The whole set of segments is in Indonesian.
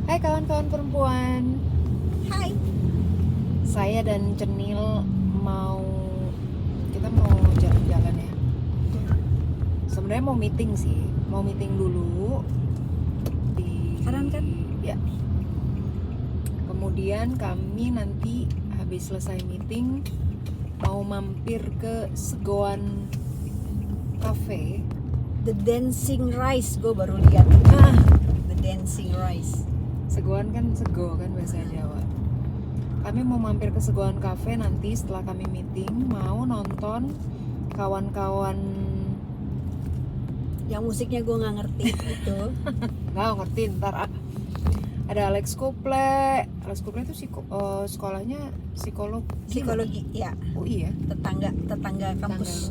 Hai kawan-kawan perempuan, Hai. saya dan Cenil kita mau jalan-jalan ya. Sebenarnya mau meeting sih, mau meeting dulu di Sekarang kan? Ya. Kemudian kami nanti habis selesai meeting mau mampir ke Segoan Cafe. The Dancing Rice gue baru lihat. The Dancing Rice. Segoan kan sego kan bahasa Jawa. Kami mau mampir ke Segoan Cafe nanti setelah kami meeting, mau nonton kawan-kawan Yang musiknya gue nggak ngerti itu. nggak ngerti ntar ada Alex Kople itu sekolahnya Psikologi, ya. UI ya, Tetangga kampus.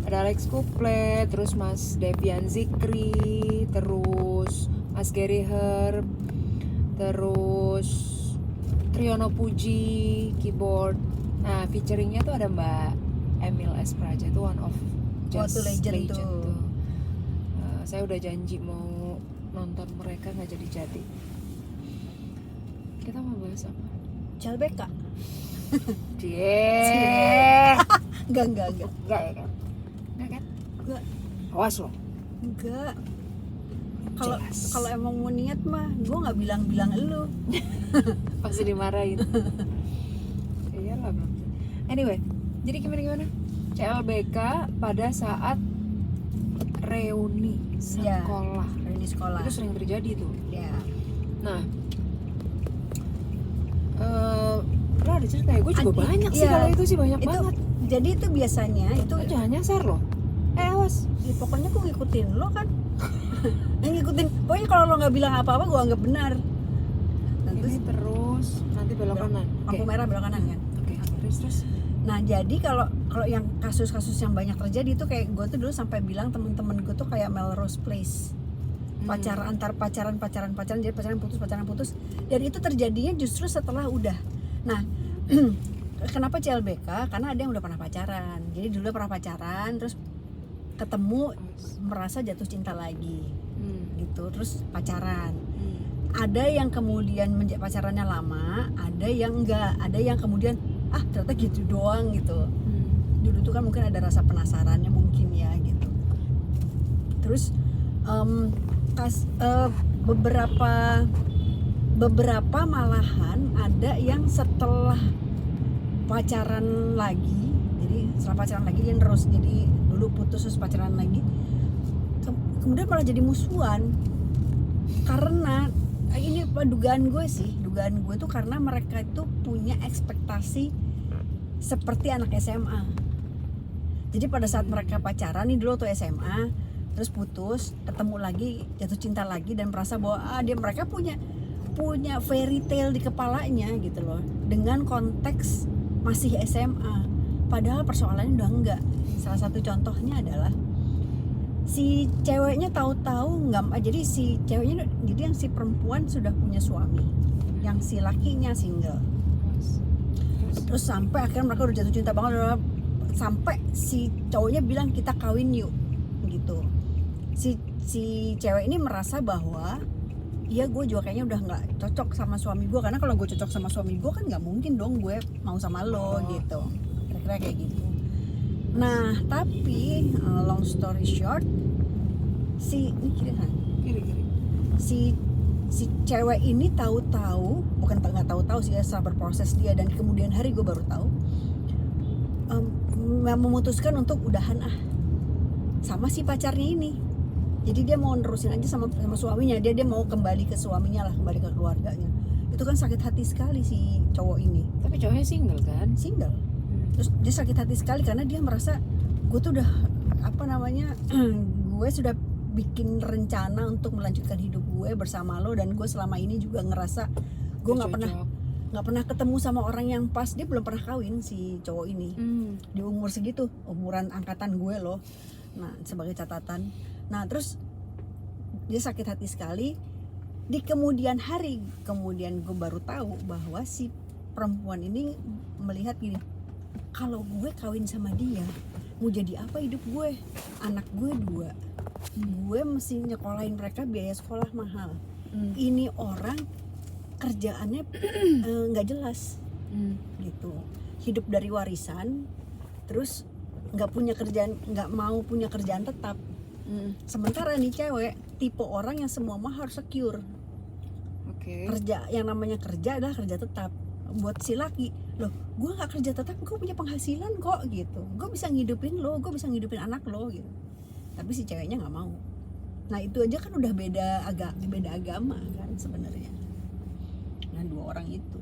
ada Alex Kople, terus Mas Devian Zikri, terus Mas Gary Herb, terus Triyono Puji keyboard. Nah featuringnya tuh ada Mbak Emil S. Praja, itu one of jazz Legend tuh. Saya udah janji mau nonton mereka, nggak jadi. Kita mau bahas apa? CLBK. Cie. Enggak. Enggak ya kan? Enggak kan? Enggak. Awas loh. Enggak. Jelas. Kalau emang mau niat mah, gue nggak bilang elu. Pasti dimarahin. Iyalah belum. Anyway, jadi gimana? CLBK pada saat reuni sekolah. Reuni sekolah. Itu sering terjadi tuh. Ya. Nah, lo ada cerita ya? Gue juga banyak sih, iya, kalau itu sih banyak itu, banget. Jadi itu biasanya itu Lo jangan nyasar loh. Awas. ya, pokoknya gue ngikutin lo kan. Ngikutin. Pokoknya kalau lo nggak bilang apa-apa gue anggap benar. Ini terus nanti belok kanan. Lampu merah belok kanan kan. Oke. Terus. Nah jadi kalau yang kasus-kasus yang banyak terjadi itu kayak gue tuh dulu sampai bilang temen-temen gue tuh kayak Melrose Place, pacaran jadi pacaran putus dan itu terjadinya justru setelah udah. Nah kenapa CLBK? Karena ada yang udah pernah pacaran, jadi dulu pernah pacaran terus ketemu merasa jatuh cinta lagi gitu, terus pacaran. Ada yang kemudian pacarannya lama, ada yang enggak, ada yang kemudian ternyata gitu doang gitu. Dulu tuh kan mungkin ada rasa penasarannya mungkin ya gitu. Terus beberapa malahan ada yang setelah pacaran lagi, jadi setelah pacaran lagi dia terus, jadi dulu putus terus pacaran lagi, kemudian malah jadi musuhan. Karena ini dugaan gue tuh karena mereka itu punya ekspektasi seperti anak SMA. Jadi pada saat mereka pacaran nih dulu tuh SMA, terus putus, ketemu lagi, jatuh cinta lagi dan merasa bahwa mereka punya fairy tale di kepalanya gitu loh, dengan konteks masih SMA. Padahal persoalannya udah enggak. Salah satu contohnya adalah si ceweknya tahu-tahu nggak, jadi si ceweknya, jadi yang si perempuan sudah punya suami, yang si lakinya single. Terus sampai akhirnya mereka udah jatuh cinta banget, sampai si cowoknya bilang kita kawin yuk gitu. Si cewek ini merasa bahwa iya gue juga kayaknya udah nggak cocok sama suami gue, karena kalau gue cocok sama suami gue kan nggak mungkin dong gue mau sama lo gitu, kira-kira kayak gitu. Nah tapi long story short, si cewek ini tahu-tahu, bukan nggak tahu-tahu sih, setelah berproses dia dan kemudian hari gue baru tahu, memutuskan untuk udahan sama si pacarnya ini. Jadi dia mau nerusin aja sama suaminya, dia mau kembali ke suaminya lah, kembali ke keluarganya. Itu kan sakit hati sekali si cowok ini. Tapi cowoknya single kan? Single. Terus dia sakit hati sekali karena dia merasa gue tuh udah gue sudah bikin rencana untuk melanjutkan hidup gue bersama lo, dan gue selama ini juga ngerasa gue nggak pernah ketemu sama orang yang pas. Dia belum pernah kawin si cowok ini di umur segitu, umuran angkatan gue loh. Nah sebagai catatan. Nah terus dia sakit hati sekali. Di kemudian hari kemudian gue baru tahu bahwa si perempuan ini melihat gini, kalau gue kawin sama dia mau jadi apa hidup gue, anak gue 2, gue mesti nyekolahin mereka, biaya sekolah mahal. Hmm. Ini orang kerjaannya nggak jelas gitu, hidup dari warisan, terus nggak mau punya kerjaan tetap. Sementara nih cewek tipe orang yang semua mah harus secure. Oke. Kerja, yang namanya kerja adalah kerja tetap. Buat si laki, loh gue nggak kerja tetap, gue punya penghasilan kok gitu, gue bisa ngidupin lo, gue bisa ngidupin anak lo gitu. Tapi si ceweknya nggak mau. Nah itu aja kan udah beda agama kan sebenarnya. Nah dua orang itu.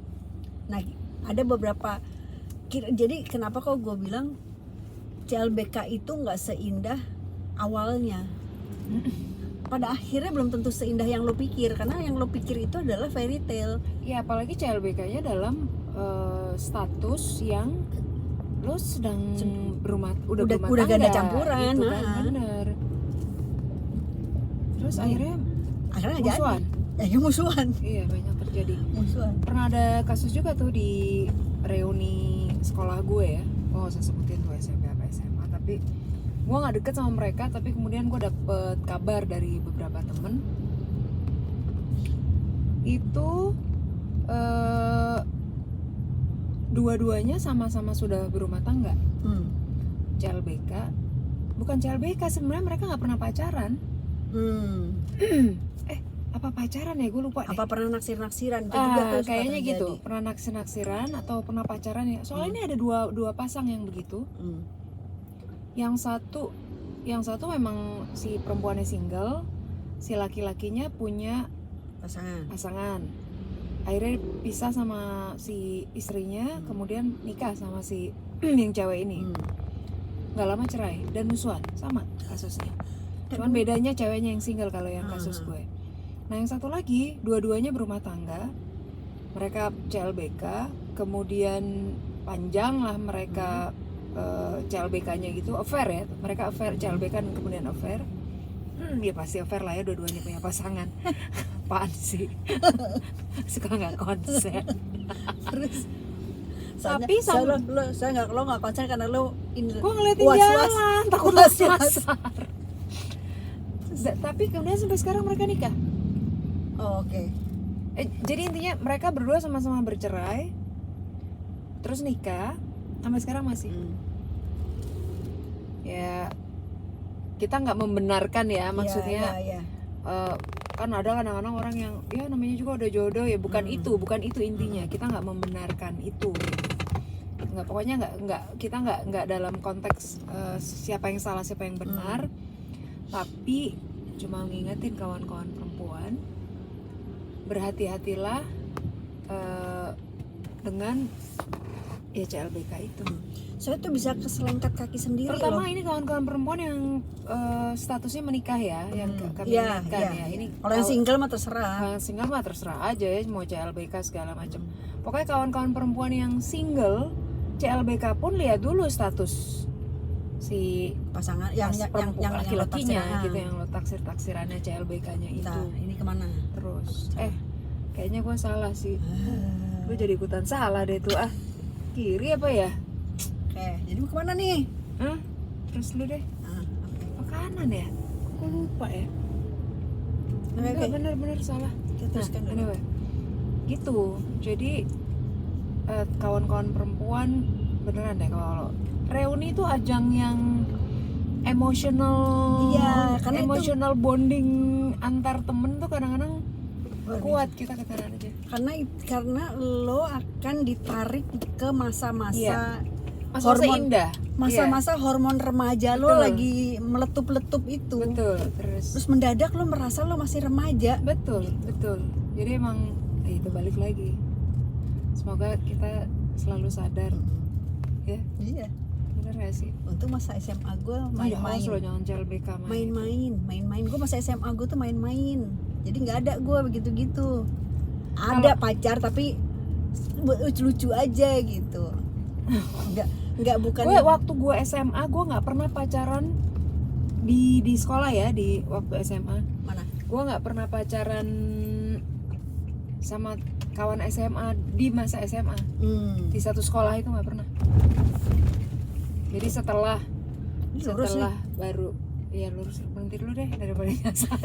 Nah ada beberapa, jadi kenapa kok gue bilang CLBK itu nggak seindah awalnya. Pada akhirnya belum tentu seindah yang lo pikir, karena yang lo pikir itu adalah fairy tale. Ya apalagi CLBK-nya dalam status yang lo sedang berumah udah tangga, ganda campuran, gitu kan, bener. Terus akhirnya nggak musuhan. jadi. Musuhan. Iya, banyak terjadi. Musuhan. Pernah ada kasus juga tuh di reuni sekolah gue ya. Gue gak usah sebutin tuh SMP apa SMA, tapi gue gak deket sama mereka. Tapi kemudian gue dapet kabar dari beberapa temen, itu dua-duanya sama-sama sudah berumah tangga. CLBK, bukan CLBK, sebenarnya mereka gak pernah pacaran. Apa pacaran ya, gue lupa deh. Apa pernah naksir-naksiran itu juga tuh kayaknya gitu, pernah naksir-naksiran atau pernah pacaran ya. Soalnya ini ada dua pasang yang begitu. Yang satu memang si perempuannya single, si laki-lakinya punya pasangan. Akhirnya pisah sama si istrinya, kemudian nikah sama si yang cewek ini. Nggak lama cerai dan musuhan, sama kasusnya. Cuman bedanya ceweknya yang single kalau yang kasus gue. Nah yang satu lagi, dua-duanya berumah tangga, mereka CLBK, kemudian panjang lah mereka CLBK-nya gitu, affair ya, mereka affair, CLBK dan kemudian affair. Ya pasti affair lah ya, dua-duanya punya pasangan. Apaan sih? Suka nggak konsen. Terus tapi lo nggak konsen karena lo gue ngeliatin jalan, takut nyasar. Tapi kemudian sampai sekarang mereka nikah. Oke. Jadi intinya mereka berdua sama-sama bercerai, terus nikah, sampai sekarang masih. Ya kita nggak membenarkan ya, maksudnya. Kan ada kadang-kadang orang yang ya namanya juga udah jodoh ya, bukan itu intinya. Kita nggak membenarkan itu. Nggak, pokoknya kita nggak dalam konteks siapa yang salah siapa yang benar, tapi cuma ngingetin kawan-kawan perempuan, berhati-hatilah dengan ya CLBK itu. Soalnya tuh bisa keselengkat kaki sendiri. Terutama loh. ini kawan-kawan perempuan yang statusnya menikah ya, yang kami ingatkan ya. Ini kalau yang single mah terserah. Kalau yang single mah terserah aja ya, mau CLBK segala macam. Pokoknya kawan-kawan perempuan yang single, CLBK pun lihat dulu status si pasangan yang laki-lakinya gitu, yang lo taksirannya CLBK-nya itu. Nah, ini kemana? Terus kayaknya gue salah sih. Gue jadi ikutan salah deh tuh. Kiri apa ya? Oke, jadi mau kemana nih? Terus lu deh. Ke kanan ya? Gue lupa ya. Enggak, bener-bener salah. Teruskan dulu. Anyway, gitu. Jadi kawan-kawan perempuan beneran deh, kalau reuni itu ajang yang emotional, emotional bonding antar temen tuh kadang-kadang kuat. Kita katakan aja. Karena lo akan ditarik ke masa-masa hormon indah, masa-masa hormon remaja. Betul. Lo lagi meletup-letup itu. Betul. Terus mendadak lo merasa lo masih remaja. Betul. Jadi emang itu balik lagi. Semoga kita selalu sadar. Ya. Iya. Bener gak sih? Untuk masa SMA gue main-main. Lo jangan CLBK main-main. Gue masa SMA gue tuh main-main. Jadi nggak ada gue begitu-gitu. Ada pacar tapi lucu-lucu aja gitu. Nggak bukan. Gue waktu gue SMA gue nggak pernah pacaran di sekolah ya, di waktu SMA. Mana? Gue nggak pernah pacaran sama kawan SMA di masa SMA. Di satu sekolah itu nggak pernah. Jadi setelah baru Iya lurus, berhenti dulu deh daripada nyasar.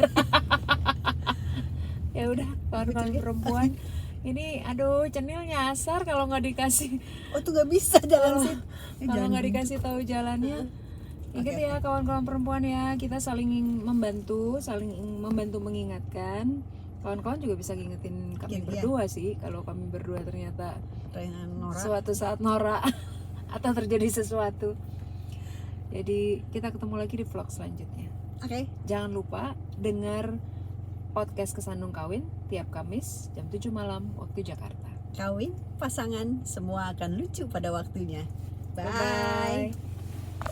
Ya udah, kawan-kawan perempuan. Ini aduh Cenil nyasar kalau nggak dikasih. Oh tuh nggak bisa jalan situ. Kalau nggak dikasih tahu jalannya. Ingat Oke, ya kawan-kawan perempuan ya, kita saling membantu mengingatkan. Kawan-kawan juga bisa ngingetin kami Iya. berdua sih, kalau kami berdua ternyata dengan Nora. suatu saat norak atau terjadi sesuatu. Jadi kita ketemu lagi di vlog selanjutnya. Oke. Jangan lupa dengar podcast Kesandung Kawin tiap Kamis jam 7 malam waktu Jakarta. Kawin, pasangan, semua akan lucu pada waktunya. Bye. Bye-bye.